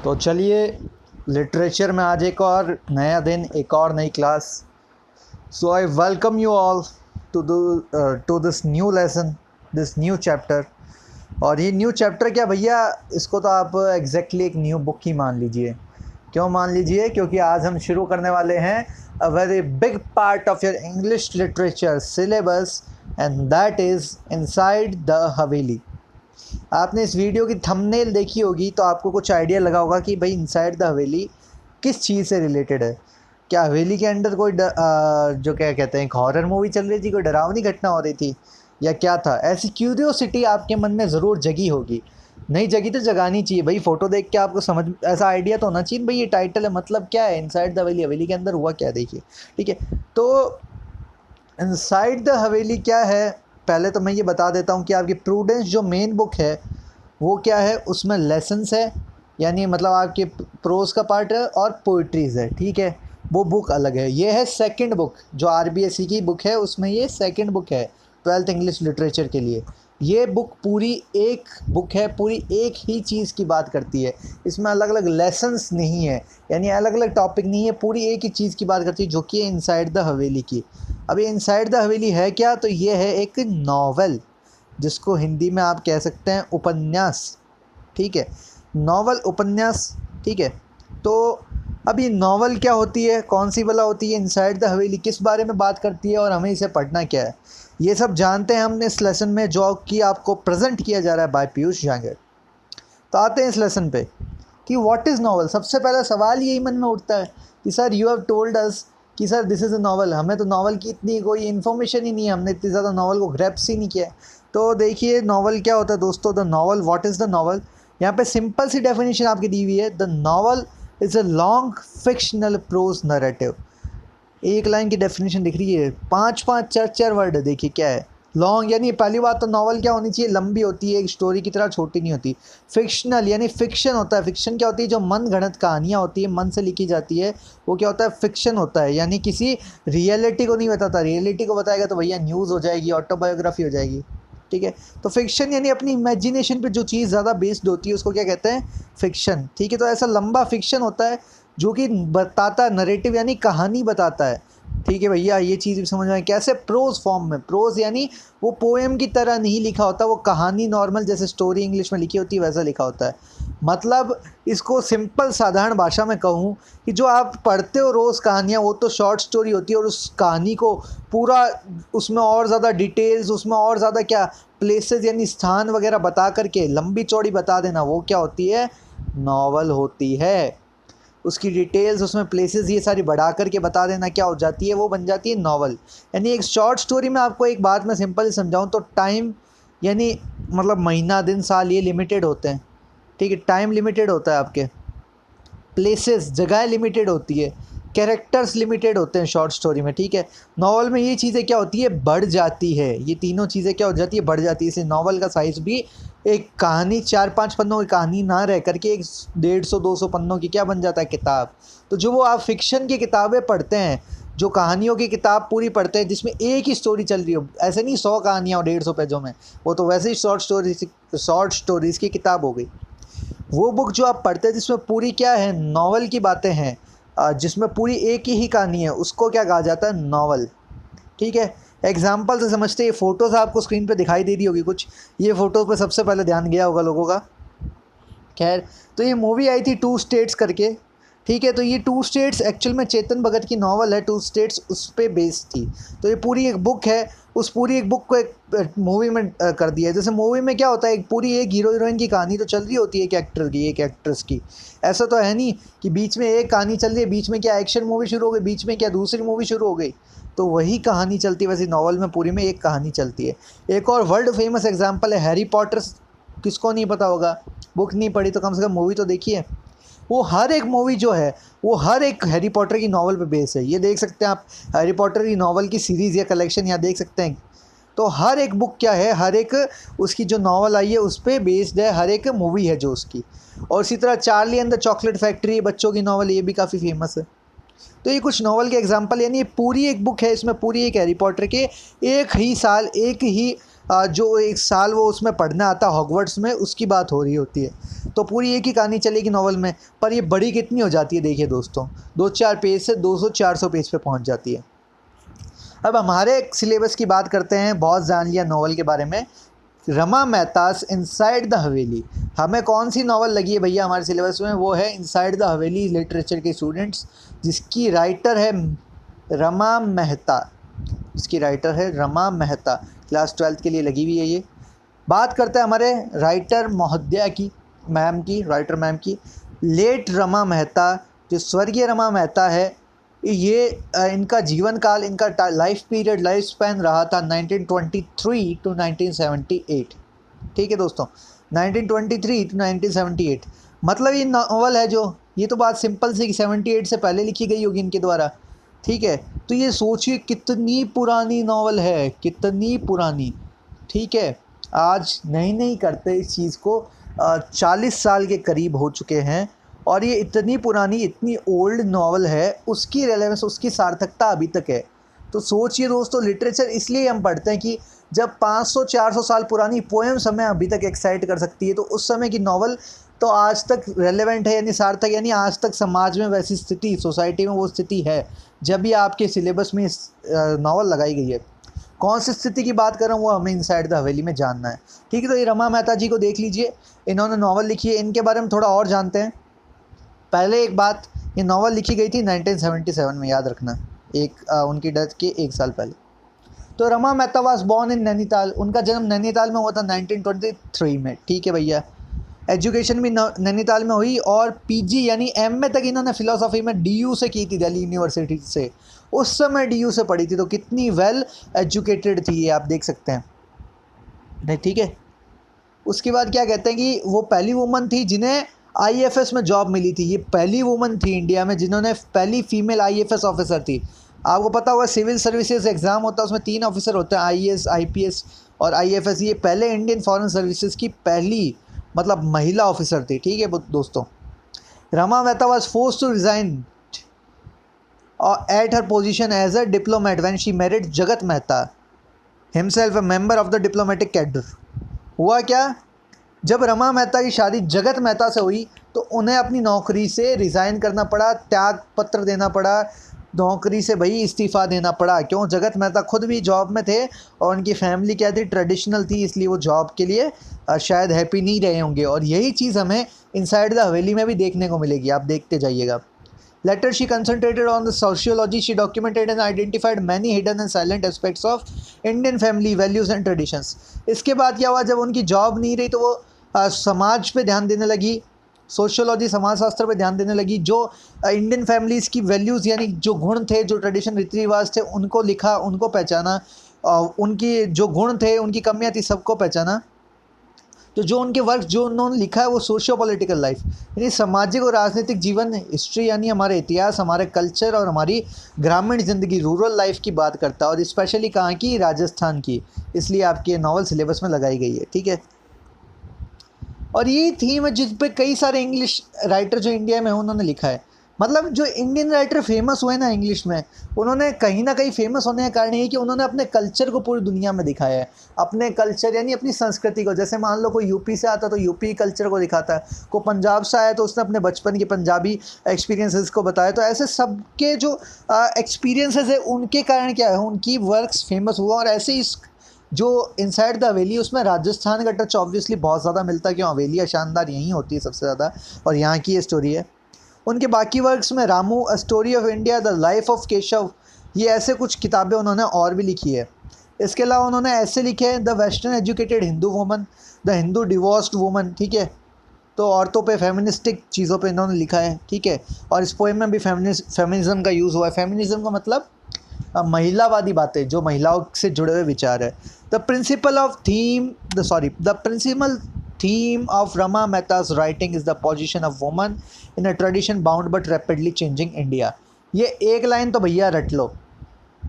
तो चलिए, लिटरेचर में आज एक और नया दिन, एक और नई क्लास। So I welcome you all to this new lesson, this new chapter. और ये न्यू चैप्टर क्या भैया, इसको तो आप एग्जैक्टली एक न्यू बुक ही मान लीजिए। क्यों मान लीजिए? क्योंकि आज हम शुरू करने वाले हैं a very big part of your English literature syllabus, and that is inside the हवेली। आपने इस वीडियो की थंबनेल देखी होगी तो आपको कुछ आइडिया लगा होगा कि भाई इनसाइड द हवेली किस चीज़ से रिलेटेड है। क्या हवेली के अंदर कोई जो क्या कहते हैं, एक हॉरर मूवी चल रही थी, कोई डरावनी घटना हो रही थी, या क्या था? ऐसी क्यूरियोसिटी आपके मन में ज़रूर जगी होगी। नहीं जगी तो जगानी चाहिए भाई। फ़ोटो देख के आपको समझ ऐसा आइडिया तो होना चाहिए भाई ये टाइटल है, मतलब क्या है इनसाइड द हवेली, हवेली के अंदर हुआ क्या, देखिए। ठीक है, तो इनसाइड द हवेली क्या है, पहले तो मैं ये बता देता हूँ कि आपकी प्रूडेंस जो मेन बुक है वो क्या है, उसमें लेसन्स है, यानी मतलब आपके प्रोज का पार्ट है और पोइट्रीज़ है। ठीक है, वो बुक अलग है। ये है सेकंड बुक, जो आरबीएसई की बुक है उसमें ये सेकंड बुक है 12th इंग्लिश लिटरेचर के लिए। ये बुक पूरी एक बुक है, पूरी एक ही चीज़ की बात करती है। इसमें अलग अलग लेसन्स नहीं है, यानी अलग अलग टॉपिक नहीं है, पूरी एक ही चीज़ की बात करती है, जो कि है इनसाइड द हवेली की। अभी इनसाइड द हवेली है क्या? तो ये है एक नॉवल, जिसको हिंदी में आप कह सकते हैं उपन्यास। ठीक है, नॉवल, उपन्यास। ठीक है, तो अब ये नॉवल क्या होती है, कौन सी वाला होती है, इनसाइड द हवेली किस बारे में बात करती है और हमें इसे पढ़ना क्या है, ये सब जानते हैं हमने इस लेसन में, जो कि आपको प्रेजेंट किया जा रहा है बाय पीयूष जांगड़। तो आते हैं इस लेसन पे कि व्हाट इज़ नॉवल। सबसे पहला सवाल यही मन में उठता है कि sir you have told us कि sir this is a novel. हमें तो नॉवल की इतनी कोई इन्फॉर्मेशन ही नहीं है, हमने इतनी ज़्यादा नॉवल को ग्रैप्स ही नहीं किया है। तो देखिए नॉवल क्या होता है दोस्तों। The novel, what is the novel, यहाँ पे सिंपल सी डेफिनेशन आपकी दी हुई है। The novel is a long fictional prose narrative. एक लाइन की डेफिनेशन दिख रही है, पाँच पाँच चार चार वर्ड है। देखिए क्या है लॉन्ग, यानी पहली बात तो नॉवल क्या होनी चाहिए, लंबी होती है, एक स्टोरी की तरह छोटी नहीं होती। फिक्शनल यानी फिक्शन होता है। फिक्शन क्या होती है? जो मन गढ़ंत कहानियाँ होती है, मन से लिखी जाती है, वो क्या होता है, फिक्शन होता है। यानी किसी रियलिटी को नहीं बताता। रियलिटी को बताएगा तो भैया न्यूज़ हो जाएगी, ऑटोबायोग्राफी हो जाएगी। ठीक है, तो फिक्शन यानी अपनी इमेजिनेशन पे जो चीज़ ज़्यादा बेस्ड होती है उसको क्या कहते हैं, फिक्शन। ठीक है, तो ऐसा लंबा फिक्शन होता है जो कि बताता, नरेटिव यानी कहानी बताता है। ठीक है भैया, ये चीज़ भी समझ में आई। कैसे? प्रोज फॉर्म में। प्रोज यानी वो पोएम की तरह नहीं लिखा होता, वो कहानी नॉर्मल जैसे स्टोरी इंग्लिश में लिखी होती है वैसा लिखा होता है। मतलब इसको सिंपल साधारण भाषा में कहूँ कि जो आप पढ़ते हो रोज़ कहानियाँ, वो तो शॉर्ट स्टोरी होती है, और उस कहानी को पूरा उसमें और ज़्यादा डिटेल्स, उसमें और ज़्यादा क्या प्लेसेस यानी स्थान वगैरह बता करके लंबी चौड़ी बता देना, वो क्या होती है, नॉवल होती है। उसकी डिटेल्स, उसमें प्लेसेस ये सारी बढ़ा करके बता देना क्या हो जाती है, वो बन जाती है नॉवल। यानी एक शॉर्ट स्टोरी में आपको एक बात मैं सिंपल समझाऊँ तो टाइम यानी मतलब महीना, दिन, साल, ये लिमिटेड होते हैं। ठीक है, टाइम लिमिटेड होता है आपके, प्लेसेस, जगह लिमिटेड होती है, कैरेक्टर्स लिमिटेड होते हैं शॉर्ट स्टोरी में। ठीक है, नॉवल में ये चीज़ें क्या होती है, बढ़ जाती है। ये तीनों चीज़ें क्या हो जाती है, बढ़ जाती है। इसलिए नॉवल का साइज़ भी एक कहानी 4-5 पन्नों की कहानी ना रह करके एक 150-200 पन्नों की क्या बन जाता है, किताब। तो जो वो आप फिक्शन की किताबें पढ़ते हैं, जो कहानियों की किताब पूरी पढ़ते हैं जिसमें एक ही स्टोरी चल रही हो, ऐसे नहीं 100 कहानियाँ और 150 पेजों में, वो तो वैसे ही शॉर्ट स्टोरीज़ की किताब हो गई। वो बुक जो आप पढ़ते हैं जिसमें पूरी क्या है, नॉवल की बातें हैं, जिसमें पूरी एक ही कहानी है, उसको क्या कहा जाता है, नॉवल। ठीक है, एग्जाम्पल से समझते हैं। ये फ़ोटोज़ आपको स्क्रीन पे दिखाई दे रही होगी कुछ, ये फ़ोटो पे सबसे पहले ध्यान गया होगा लोगों का। खैर, तो ये मूवी आई थी टू स्टेट्स करके। ठीक है, तो ये टू स्टेट्स एक्चुअल में चेतन भगत की नॉवल है, टू स्टेट्स उस पर बेस्ड थी। तो ये पूरी एक बुक है, उस पूरी एक बुक को एक मूवी में कर दिया है। जैसे मूवी में क्या होता है, एक पूरी एक हीरो हीरोइन की कहानी तो चल रही होती है, एक एक्टर की, एक एक्ट्रेस की। ऐसा तो है नहीं कि बीच में एक कहानी चल रही है, बीच में क्या एक्शन मूवी शुरू हो गई, बीच में क्या दूसरी मूवी शुरू हो गई, तो वही कहानी चलती है। वैसे नॉवल में पूरी में एक कहानी चलती है। एक और वर्ल्ड फेमस एग्जाम्पल है हैरी पॉटर। किसको नहीं पता होगा, बुक नहीं पढ़ी तो कम से कम मूवी तो देखी है। वो हर एक मूवी जो है वो हर एक हैरी पॉटर की नॉवल पे बेस है। ये देख सकते हैं आप, हैरी पॉटर की नॉवल की सीरीज़ या कलेक्शन यहाँ देख सकते हैं। तो हर एक बुक क्या है, हर एक उसकी जो नॉवल आई है उस पर बेस्ड है, हर एक मूवी है जो उसकी। और इसी तरह Charlie and the chocolate factory, बच्चों की नॉवल, ये भी काफ़ी फेमस है। तो ये कुछ नॉवल के एग्जाम्पल, यानी ये पूरी एक बुक है, इसमें पूरी एक हैरी पॉटर के एक ही साल, एक ही जो एक साल वो उसमें पढ़ने आता है हॉगवर्ट्स में, उसकी बात हो रही होती है। तो पूरी एक ही कहानी चलेगी नॉवल में, पर ये बड़ी कितनी हो जाती है देखिए दोस्तों, 2-4 पेज से 200-400 पेज पे पहुंच जाती है। अब हमारे सिलेबस की बात करते हैं, बहुत जान लिया नॉवल के बारे में। रमा मेहतास इनसाइड द हवेली, हमें कौन सी नॉवल लगी है भैया हमारे सिलेबस में, वो है इनसाइड द हवेली लिटरेचर के स्टूडेंट्स, जिसकी राइटर है रमा मेहता। इसकी राइटर है रमा मेहता, क्लास 12th के लिए लगी हुई है ये। बात करते हैं हमारे राइटर महोदया की, मैम की, राइटर मैम की। लेट रमा मेहता, जो स्वर्गीय रमा मेहता है, ये इनका जीवन काल, इनका लाइफ पीरियड, लाइफ स्पैन रहा था 1923 टू 1978। ठीक है दोस्तों, 1923 टू 1978। मतलब ये नावल है जो, ये तो बात सिंपल सी कि 78 से पहले लिखी गई होगी इनके द्वारा। ठीक है, तो ये सोचिए कितनी पुरानी नावल है, कितनी पुरानी। ठीक है, आज नहीं करते इस चीज़ को, 40 साल के करीब हो चुके हैं, और ये इतनी पुरानी, इतनी ओल्ड नावल है, उसकी रेलेवेंस, उसकी सार्थकता अभी तक है। तो सोचिए दोस्तों, लिटरेचर इसलिए हम पढ़ते हैं कि जब 500-400 साल पुरानी पोएम्स हमें अभी तक एक्साइट कर सकती है, तो उस समय की नावल तो आज तक रेलेवेंट है, यानी सार्थक, यानी आज तक समाज में वैसी स्थिति, सोसाइटी में वो स्थिति है जब भी आपके सिलेबस में नावल लगाई गई है। कौन सी स्थिति की बात कर रहा हूँ वो हमें इनसाइड द हवेली में जानना है। ठीक है, तो ये रमा मेहता जी को देख लीजिए, इन्होंने नावल लिखी है, इनके बारे में थोड़ा और जानते हैं। पहले एक बात, ये नावल लिखी गई थी 1977 में, याद रखना, उनकी डेथ के 1 साल पहले। तो Rama Mehta was born in Nainital, उनका जन्म नैनीताल में हुआ था 1923 में। ठीक है भैया, एजुकेशन भी नैनीताल में हुई, और पीजी यानी एमए तक इन्होंने फिलोसॉफी में डीयू से की थी, दिल्ली यूनिवर्सिटी से। उस समय डीयू से पढ़ी थी, तो कितनी वेल एजुकेटेड थी ये, आप देख सकते हैं। नहीं, ठीक है, उसके बाद क्या कहते हैं कि वो पहली वुमन थी जिन्हें आईएफएस में जॉब मिली थी। ये पहली वुमन थी इंडिया में जिन्होंने, पहली फीमेल आईएफएस ऑफिसर थी। आपको पता होगा सिविल सर्विसेज एग्ज़ाम होता है, उसमें 3 ऑफिसर होते हैं, आईएएस, आईपीएस और आईएफएस। ये पहले इंडियन फॉरेन सर्विसेज की पहली, मतलब महिला ऑफिसर थी। ठीक है दोस्तों, Rama Mehta was forced to resign at her position as a diplomat when she married Jagat Mehta himself, a member of the diplomatic cadre. हुआ क्या, जब रमा मेहता की शादी जगत मेहता से हुई, तो उन्हें अपनी नौकरी से रिज़ाइन करना पड़ा, त्याग पत्र देना पड़ा, नौकरी से भाई इस्तीफ़ा देना पड़ा। क्यों, जगत मेहता खुद भी जॉब में थे, और उनकी फैमिली क्या थी, ट्रेडिशनल थी, इसलिए वो जॉब के लिए शायद हैप्पी नहीं रहे होंगे। और यही चीज़ हमें इनसाइड द हवेली में भी देखने को मिलेगी, आप देखते जाइएगा। Later, she concentrated on the sociology. She documented and identified many hidden and silent aspects of Indian family values and traditions. इसके बाद क्या हुआ, जब उनकी जॉब नहीं रही तो वो समाज पे ध्यान देने लगी, सोशियोलॉजी, समाजशास्त्र पे ध्यान देने लगी। जो इंडियन फैमिलीज़ की वैल्यूज़, यानी जो गुण थे, जो ट्रेडिशन, रीति रिवाज थे, उनको लिखा, उनको पहचाना, उनकी जो गुण थे, उनकी कमियाँ थी, सबको पहचाना। तो जो उनके वर्क, जो उन्होंने लिखा है, वो सोशियो पॉलिटिकल लाइफ, यानी सामाजिक और राजनीतिक जीवन, हिस्ट्री यानी हमारे इतिहास, हमारे कल्चर और हमारी ग्रामीण ज़िंदगी, रूरल लाइफ की बात करता है, और स्पेशली कहाँ की, राजस्थान की। इसलिए आपकी ये नावल सिलेबस में लगाई गई है। ठीक है, और ये थीम है जिस पे कई सारे इंग्लिश राइटर जो इंडिया में हैं उन्होंने लिखा है। मतलब जो इंडियन राइटर फेमस हुए ना इंग्लिश में, उन्होंने कहीं ना कहीं फेमस होने का कारण ये कि उन्होंने अपने कल्चर को पूरी दुनिया में दिखाया है। अपने कल्चर यानी अपनी संस्कृति को, जैसे मान लो कोई यूपी से आता तो यूपी कल्चर को दिखाता है, कोई पंजाब से आया तो उसने अपने बचपन के पंजाबी एक्सपीरियंसेस को बताया। तो ऐसे सबके जो एक्सपीरियंसेस है, उनके कारण क्या है, उनकी वर्क्स फेमस हुआ। और ऐसे इस जो इनसाइड द हवेली, उसमें राजस्थान का टच ऑब्वियसली बहुत ज़्यादा मिलता है, क्यों, हवेलियाँ शानदार यहीं होती है सबसे ज़्यादा, और यहाँ की ये स्टोरी है। उनके बाकी वर्क्स में Ramu, a story of India, the life of Keshav, ये ऐसे कुछ किताबें उन्होंने और भी लिखी है। इसके अलावा उन्होंने ऐसे लिखे हैं, the western educated Hindu woman, the Hindu divorced woman. ठीक है, तो औरतों पे, फेमिनिस्टिक चीज़ों पे इन्होंने लिखा है। ठीक है, और इस पोएम में भी फेमिनिज्म का यूज़ हुआ है। फेमिनिज्म का मतलब महिलावादी बातें, जो महिलाओं से जुड़े हुए विचार है। The principal theme of Rama Mehta's writing is the position of woman in a tradition bound but rapidly changing India. ये एक लाइन तो भैया रट लो,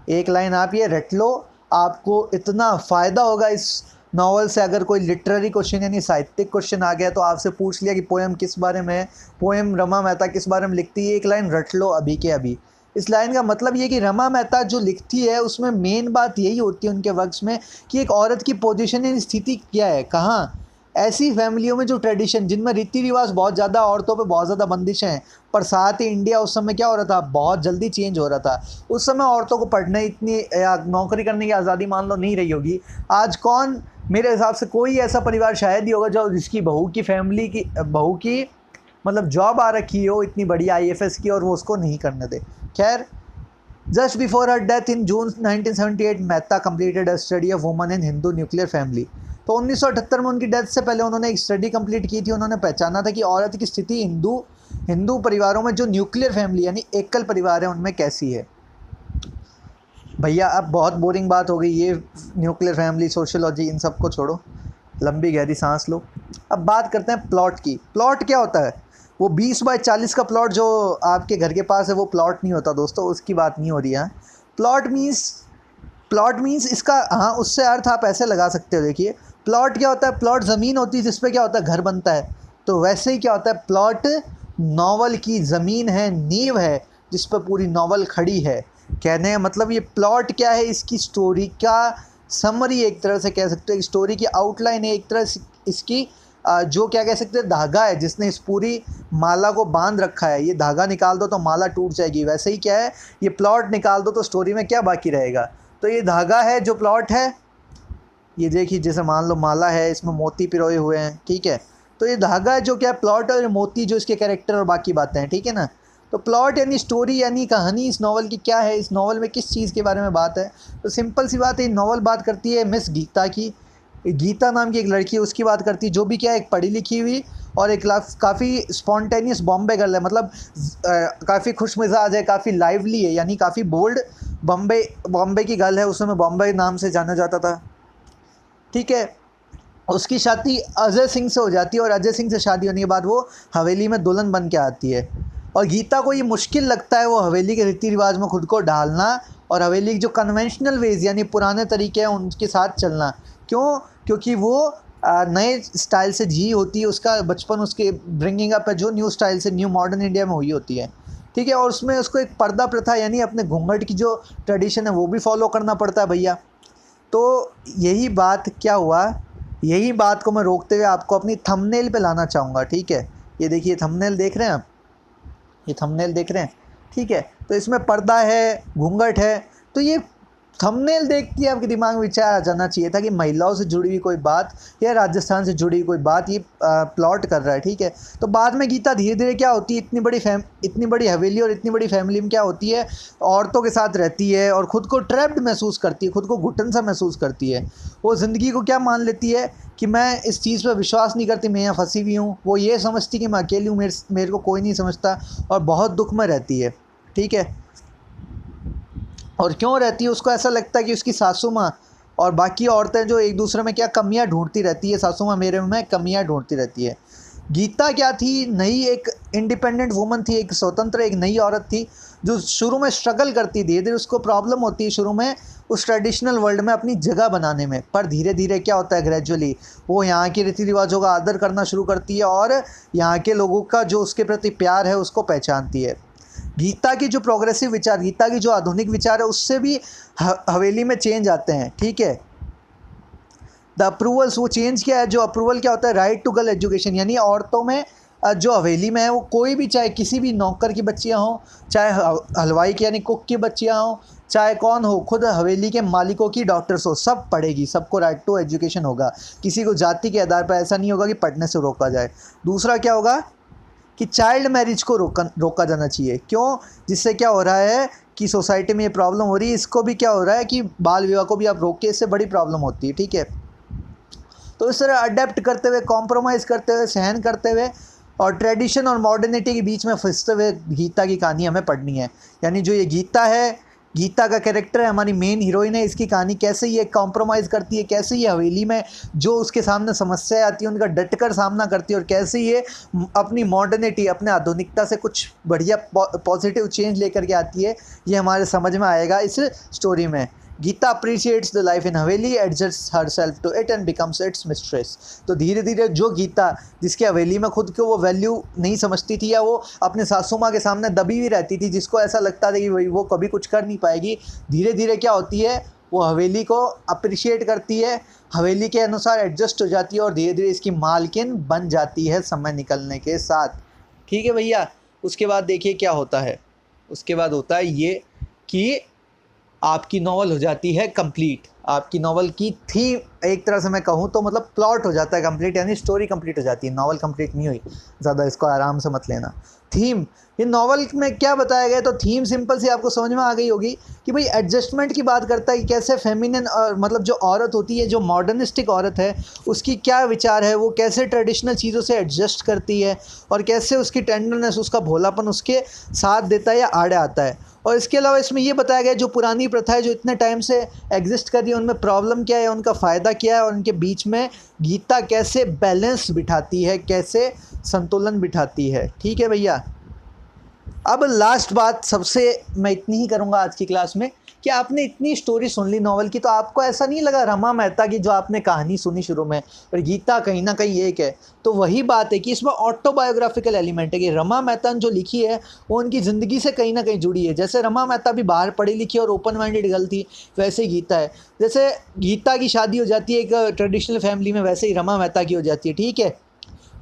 एक लाइन आप ये रट लो, आपको इतना फ़ायदा होगा इस नावल से। अगर कोई लिटरेरी क्वेश्चन यानी साहित्यिक क्वेश्चन आ गया तो आपसे पूछ लिया कि पोएम किस बारे में है, पोएम रमा मेहता किस बारे में लिखती है, एक लाइन रट लो अभी के अभी। इस लाइन का मतलब ये कि रमा मेहता जो लिखती है उसमें मेन बात यही होती है उनके वर्क्स में कि एक औरत की पोजीशन यानी स्थिति क्या है, कहाँ। ऐसी फैमिलियों में जो ट्रेडिशन, जिनमें रीति रिवाज बहुत ज़्यादा, औरतों पे बहुत ज़्यादा बंदिशें हैं, पर साथ ही इंडिया उस समय क्या हो रहा था, बहुत जल्दी चेंज हो रहा था। उस समय औरतों को पढ़ने इतनी या नौकरी करने की आज़ादी मान लो नहीं रही होगी। आज कौन, मेरे हिसाब से कोई ऐसा परिवार शायद ही होगा जो जिसकी बहू की फैमिली की, बहू की मतलब जॉब आ रखी हो इतनी बड़ी आईएफएस की, और वो उसको नहीं करने दे। खैर, just before her death in June 1978 Mehta completed a study of woman in Hindu nuclear family. तो 1978 में उनकी डेथ से पहले उन्होंने एक स्टडी कंप्लीट की थी। उन्होंने पहचाना था कि औरत की स्थिति हिंदू परिवारों में जो न्यूक्लियर फैमिली यानी एकल परिवार है उनमें कैसी है। भैया अब बहुत बोरिंग बात हो गई, ये न्यूक्लियर फैमिली, सोशियोलॉजी, इन सब को छोड़ो, लंबी गहरी सांस लो। अब बात करते हैं प्लॉट की। प्लॉट क्या होता है? वो 20 बाय 40 का प्लॉट जो आपके घर के पास है वो प्लॉट नहीं होता दोस्तों, उसकी बात नहीं हो रही है। प्लॉट मीन्स इसका, हाँ, उससे अर्थ आप ऐसे लगा सकते हो। देखिए प्लॉट क्या होता है, प्लॉट ज़मीन होती है जिस पे क्या होता है, घर बनता है। तो वैसे ही क्या होता है, प्लॉट नॉवल की ज़मीन है, नींव है जिस पर पूरी नॉवल खड़ी है। कहने का मतलब ये प्लॉट क्या है, इसकी स्टोरी का समरी एक तरह से कह सकते हो, स्टोरी की आउटलाइन है एक तरह से इसकी, जो क्या कह सकते हैं, धागा है जिसने इस पूरी माला को बांध रखा है। ये धागा निकाल दो तो माला टूट जाएगी, वैसे ही क्या है, ये प्लॉट निकाल दो तो स्टोरी में क्या बाकी रहेगा। तो ये धागा है जो प्लॉट है। ये देखिए, जैसे मान लो माला है, इसमें मोती पिरोए हुए हैं, ठीक है। तो ये धागा है जो क्या है, प्लॉट, और मोती जो इसके कैरेक्टर और बाकी बातें हैं, ठीक है ना। तो प्लॉट यानी स्टोरी यानी कहानी इस नॉवल की क्या है, इस नॉवल में किस चीज़ के बारे में बात है। तो सिंपल सी बात है, नॉवल बात करती है मिस गीता की। गीता नाम की एक लड़की है, उसकी बात करती है, जो भी क्या है, एक पढ़ी लिखी हुई और एक काफ़ी स्पॉन्टेनियस बॉम्बे गर्ल है, मतलब काफ़ी खुश मिजाज है, काफ़ी लाइवली है, यानी काफ़ी बोल्ड बॉम्बे की गर्ल है। उसमें बॉम्बे नाम से जाना जाता था, ठीक है। उसकी शादी अजय सिंह से हो जाती है, और अजय सिंह से शादी होने के बाद वो हवेली में दुल्हन बन के आती है। और गीता को ये मुश्किल लगता है वो हवेली के रीति रिवाज में खुद को डालना, और हवेली के जो कन्वेंशनल वेज यानी पुराने तरीके हैं उनके साथ चलना। क्यों? क्योंकि वो नए स्टाइल से जी होती है, उसका बचपन, उसके ब्रिंगिंग अप है जो न्यू स्टाइल से, न्यू मॉडर्न इंडिया में हुई होती है, ठीक है। और उसमें उसको एक पर्दा प्रथा यानी अपने घूंघट की जो ट्रेडिशन है वो भी फॉलो करना पड़ता है भैया। तो यही बात क्या हुआ, यही बात को मैं रोकते हुए आपको अपनी थंबनेल पे लाना चाहूँगा, ठीक है। ये देखिए थंबनेल देख रहे हैं आप, ये थंबनेल देख रहे हैं, ठीक है। तो इसमें पर्दा है, घूंघट है। तो ये थंबनेल देख के आपके दिमाग में विचार आ जाना चाहिए था कि महिलाओं से जुड़ी हुई कोई बात या राजस्थान से जुड़ी हुई कोई बात ये प्लॉट कर रहा है, ठीक है। तो बाद में गीता धीरे धीरे क्या होती है, इतनी बड़ी हवेली और इतनी बड़ी फैमिली में क्या होती है, औरतों के साथ रहती है और ख़ुद को ट्रैप्ड महसूस करती है, खुद को घुटन सा महसूस करती है। वो ज़िंदगी को क्या मान लेती है कि मैं इस चीज़ पर विश्वास नहीं करती, मैं यहाँ फंसी हुई हूँ। वो ये समझती कि मैं अकेली हूँ, मेरे को कोई नहीं समझता, और बहुत दुख में रहती है, ठीक है। और क्यों रहती है, उसको ऐसा लगता है कि उसकी सासू माँ और बाकी औरतें जो एक दूसरे में क्या कमियां ढूंढती रहती है, सासू माँ मेरे में कमियां ढूंढती रहती है। गीता क्या थी, नई एक इंडिपेंडेंट वुमन थी, एक स्वतंत्र, एक नई औरत थी जो शुरू में स्ट्रगल करती, धीरे धीरे उसको प्रॉब्लम होती है शुरू में उस ट्रेडिशनल वर्ल्ड में अपनी जगह बनाने में, पर धीरे धीरे क्या होता है, ग्रेजुअली वो यहाँ के रीति रिवाजों का आदर करना शुरू करती है और यहाँ के लोगों का जो उसके प्रति प्यार है उसको पहचानती है। गीता की जो प्रोग्रेसिव विचार, गीता की जो आधुनिक विचार है उससे भी हवेली में चेंज आते हैं, ठीक है। द अप्रूवल्स, वो चेंज क्या है, जो अप्रूवल क्या होता है, राइट टू गर्ल एजुकेशन, यानी औरतों में जो हवेली में है वो कोई भी, चाहे किसी भी नौकर की बच्चियां हों, चाहे हलवाई की यानी कुक की बच्चियां हों, चाहे कौन हो, खुद हवेली के मालिकों की डॉक्टर्स हो, सब पढ़ेगी, सबको राइट टू एजुकेशन होगा। किसी को जाति के आधार पर ऐसा नहीं होगा कि पढ़ने से रोका जाए। दूसरा क्या होगा कि चाइल्ड मैरिज को रोका जाना चाहिए। क्यों? जिससे क्या हो रहा है कि सोसाइटी में ये प्रॉब्लम हो रही है, इसको भी क्या हो रहा है कि बाल विवाह को भी आप रोके, इससे बड़ी प्रॉब्लम होती है, ठीक है। तो इस तरह अडेप्ट करते हुए, कॉम्प्रोमाइज़ करते हुए, सहन करते हुए और ट्रेडिशन और मॉडर्निटी के बीच में फंसते हुए गीता की कहानी हमें पढ़नी है। यानी जो ये गीता है, गीता का कैरेक्टर है, हमारी मेन हीरोइन है, इसकी कहानी कैसे ये कॉम्प्रोमाइज़ करती है, कैसे ये हवेली में जो उसके सामने समस्याएं आती हैं उनका डटकर सामना करती है, और कैसे ये अपनी मॉडर्निटी, अपने आधुनिकता से कुछ बढ़िया पॉजिटिव चेंज लेकर के आती है, ये हमारे समझ में आएगा इस स्टोरी में। Geeta appreciates the life in haveli, adjusts herself to it and becomes its mistress. तो धीरे धीरे जो गीता जिसकी हवेली में खुद को वो वैल्यू नहीं समझती थी, या वो अपने सासू माँ के सामने दबी हुई रहती थी, जिसको ऐसा लगता था कि वो कभी कुछ कर नहीं पाएगी, धीरे धीरे क्या होती है, वो हवेली को अप्रिशिएट करती है, हवेली के अनुसार एडजस्ट हो जाती है और धीरे धीरे इसकी मालकिन बन जाती है समय निकलने के साथ। ठीक है भैया। उसके बाद देखिए क्या होता है, उसके बाद होता है ये कि आपकी नॉवल हो जाती है कंप्लीट। आपकी नॉवल की थीम, एक तरह से मैं कहूँ तो मतलब प्लॉट हो जाता है कंप्लीट, यानी स्टोरी कंप्लीट हो जाती है। नॉवल कंप्लीट नहीं हुई, ज़्यादा इसको आराम से मत लेना। थीम, ये नॉवल में क्या बताया गया, तो थीम सिंपल सी आपको समझ में आ गई होगी कि भाई एडजस्टमेंट की बात करता है कि कैसे फेमिनिन और मतलब जो औरत होती है, जो मॉडर्निस्टिक औरत है, उसकी क्या विचार है, वो कैसे ट्रेडिशनल चीज़ों से एडजस्ट करती है और कैसे उसकी टेंडरनेस, उसका भोलापन उसके साथ देता है या आड़े आता है। और इसके अलावा इसमें ये बताया गया जो पुरानी प्रथा है जो इतने टाइम से एग्जिस्ट कर रही है, उनमें प्रॉब्लम क्या है, उनका फ़ायदा क्या है, और उनके बीच में गीता कैसे बैलेंस बिठाती है, कैसे संतुलन बिठाती है। ठीक है भैया। अब लास्ट बात सबसे मैं इतनी ही करूँगा आज की क्लास में कि आपने इतनी स्टोरी सुन ली नॉवल की, तो आपको ऐसा नहीं लगा रमा मेहता की जो आपने कहानी सुनी शुरू में और गीता कहीं ना कहीं एक है, तो वही बात है कि इसमें ऑटोबायोग्राफिकल एलिमेंट है कि रमा मेहता ने जो लिखी है वो उनकी ज़िंदगी से कहीं ना कहीं जुड़ी है। जैसे रमा मेहता भी बाहर पढ़ी लिखी और ओपन माइंडेड गर्ल थी, वैसे ही गीता है। जैसे गीता की शादी हो जाती है एक ट्रेडिशनल फैमिली में, वैसे ही रमा मेहता की हो जाती है। ठीक है।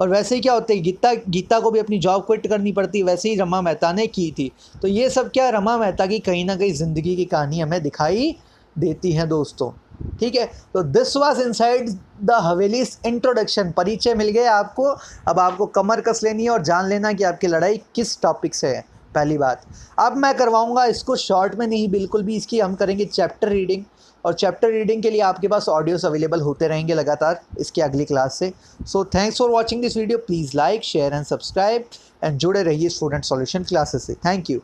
और वैसे ही क्या होता है, गीता को भी अपनी जॉब क्विट करनी पड़ती है, वैसे ही रमा मेहता ने की थी। तो ये सब क्या, रमा मेहता की कहीं ना कहीं ज़िंदगी की कहानी हमें दिखाई देती है दोस्तों। ठीक है। तो this was inside the havelis introduction. परिचय मिल गया आपको। अब आपको कमर कस लेनी है और जान लेना कि आपकी लड़ाई किस टॉपिक से है। पहली बात, अब मैं करवाऊंगा इसको शॉर्ट में नहीं, बिल्कुल भी, इसकी हम करेंगे चैप्टर रीडिंग, और चैप्टर रीडिंग के लिए आपके पास ऑडियोस अवेलेबल होते रहेंगे लगातार इसकी अगली क्लास से। So thanks for watching this video. Please like, share and subscribe and जुड़े रहिए स्टूडेंट सॉल्यूशन क्लासेस से। Thank you.